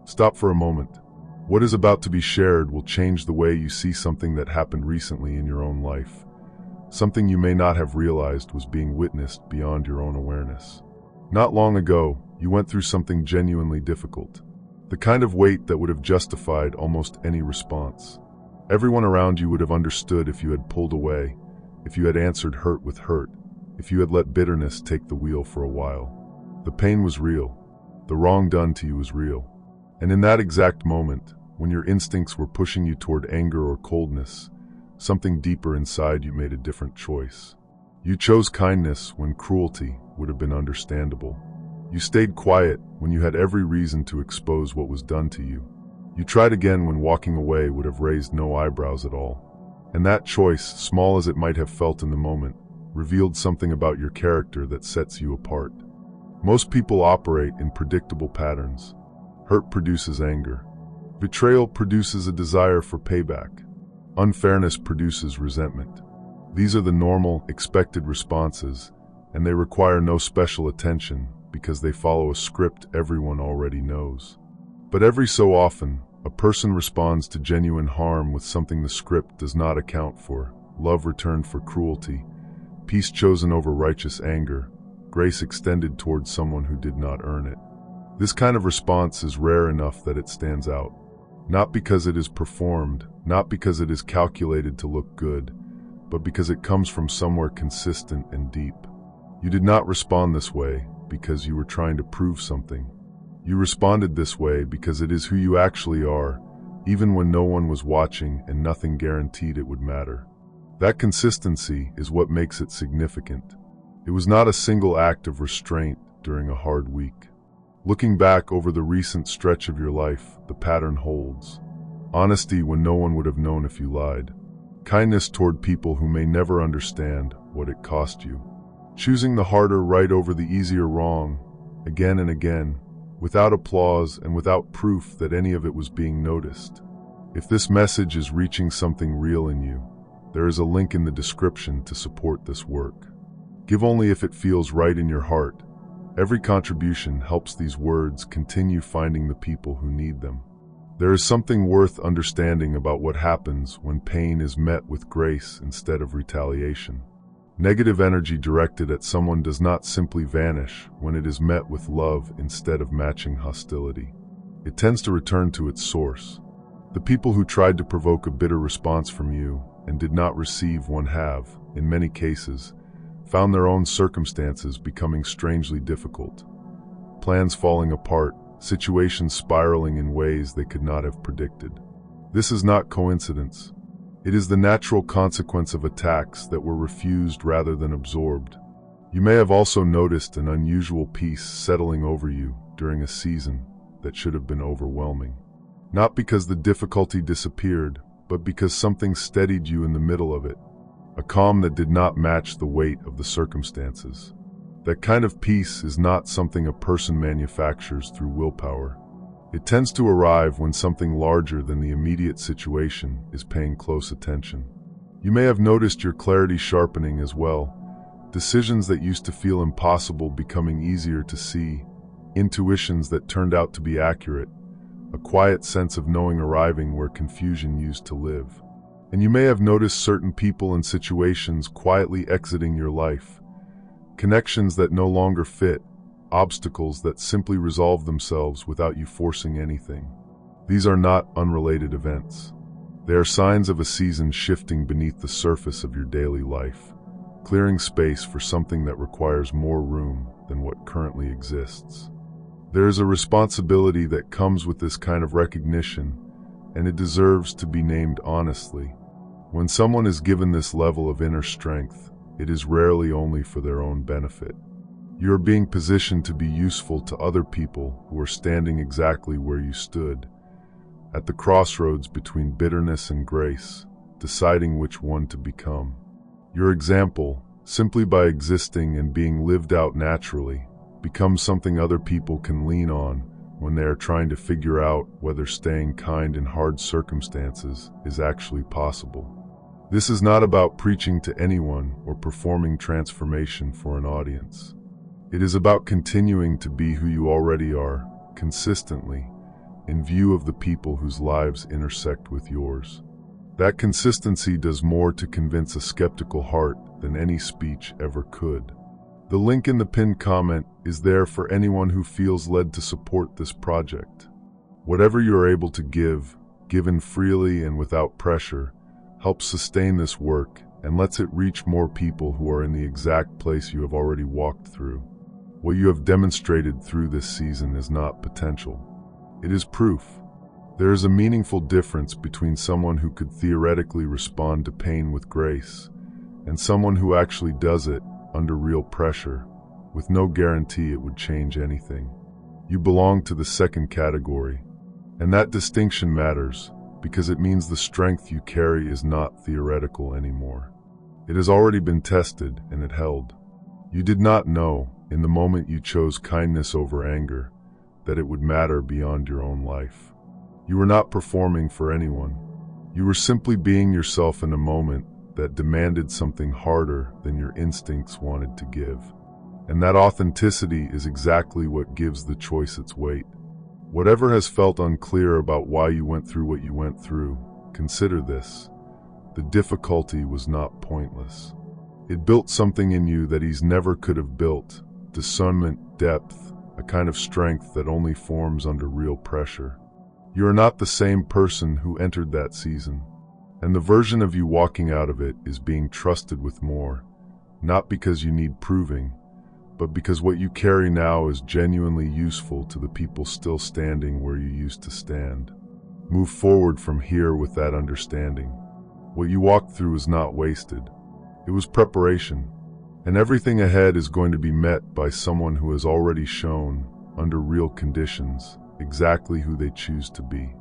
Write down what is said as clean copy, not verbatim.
Stop for a moment. What is about to be shared will change the way you see something that happened recently in your own life. Something you may not have realized was being witnessed beyond your own awareness. Not long ago, you went through something genuinely difficult. The kind of weight that would have justified almost any response. Everyone around you would have understood if you had pulled away, if you had answered hurt with hurt, if you had let bitterness take the wheel for a while. The pain was real. The wrong done to you was real. And in that exact moment, when your instincts were pushing you toward anger or coldness, something deeper inside you made a different choice. You chose kindness when cruelty would have been understandable. You stayed quiet when you had every reason to expose what was done to you. You tried again when walking away would have raised no eyebrows at all. And that choice, small as it might have felt in the moment, revealed something about your character that sets you apart. Most people operate in predictable patterns. Hurt produces anger. Betrayal produces a desire for payback. Unfairness produces resentment. These are the normal, expected responses, and they require no special attention because they follow a script everyone already knows. But every so often, a person responds to genuine harm with something the script does not account for: love returned for cruelty, peace chosen over righteous anger, grace extended towards someone who did not earn it. This kind of response is rare enough that it stands out. Not because it is performed, not because it is calculated to look good, but because it comes from somewhere consistent and deep. You did not respond this way because you were trying to prove something. You responded this way because it is who you actually are, even when no one was watching and nothing guaranteed it would matter. That consistency is what makes it significant. It was not a single act of restraint during a hard week. Looking back over the recent stretch of your life, the pattern holds. Honesty when no one would have known if you lied. Kindness toward people who may never understand what it cost you. Choosing the harder right over the easier wrong, again and again, without applause and without proof that any of it was being noticed. If this message is reaching something real in you, there is a link in the description to support this work. Give only if it feels right in your heart. Every contribution helps these words continue finding the people who need them. There is something worth understanding about what happens when pain is met with grace instead of retaliation. Negative energy directed at someone does not simply vanish when it is met with love instead of matching hostility. It tends to return to its source. The people who tried to provoke a bitter response from you and did not receive one have, in many cases, found their own circumstances becoming strangely difficult. Plans falling apart, situations spiraling in ways they could not have predicted. This is not coincidence. It is the natural consequence of attacks that were refused rather than absorbed. You may have also noticed an unusual peace settling over you during a season that should have been overwhelming. Not because the difficulty disappeared, but because something steadied you in the middle of it. A calm that did not match the weight of the circumstances. That kind of peace is not something a person manufactures through willpower. It tends to arrive when something larger than the immediate situation is paying close attention. You may have noticed your clarity sharpening as well. Decisions that used to feel impossible becoming easier to see. Intuitions that turned out to be accurate. A quiet sense of knowing arriving where confusion used to live. And you may have noticed certain people and situations quietly exiting your life. Connections that no longer fit, obstacles that simply resolve themselves without you forcing anything. These are not unrelated events. They are signs of a season shifting beneath the surface of your daily life, clearing space for something that requires more room than what currently exists. There is a responsibility that comes with this kind of recognition, and it deserves to be named honestly. When someone is given this level of inner strength, it is rarely only for their own benefit. You are being positioned to be useful to other people who are standing exactly where you stood, at the crossroads between bitterness and grace, deciding which one to become. Your example, simply by existing and being lived out naturally, becomes something other people can lean on when they are trying to figure out whether staying kind in hard circumstances is actually possible. This is not about preaching to anyone or performing transformation for an audience. It is about continuing to be who you already are, consistently, in view of the people whose lives intersect with yours. That consistency does more to convince a skeptical heart than any speech ever could. The link in the pinned comment is there for anyone who feels led to support this project. Whatever you are able to give, given freely and without pressure, helps sustain this work and lets it reach more people who are in the exact place you have already walked through. What you have demonstrated through this season is not potential. It is proof. There is a meaningful difference between someone who could theoretically respond to pain with grace and someone who actually does it under real pressure, with no guarantee it would change anything. You belong to the second category, and that distinction matters because it means the strength you carry is not theoretical anymore. It has already been tested and it held. You did not know, in the moment you chose kindness over anger, that it would matter beyond your own life. You were not performing for anyone. You were simply being yourself in a moment that demanded something harder than your instincts wanted to give. And that authenticity is exactly what gives the choice its weight. Whatever has felt unclear about why you went through what you went through, consider this. The difficulty was not pointless. It built something in you that ease never could have built: discernment, depth, a kind of strength that only forms under real pressure. You are not the same person who entered that season, and the version of you walking out of it is being trusted with more, not because you need proving, but because what you carry now is genuinely useful to the people still standing where you used to stand. Move forward from here with that understanding. What you walked through is not wasted. It was preparation, and everything ahead is going to be met by someone who has already shown, under real conditions, exactly who they choose to be.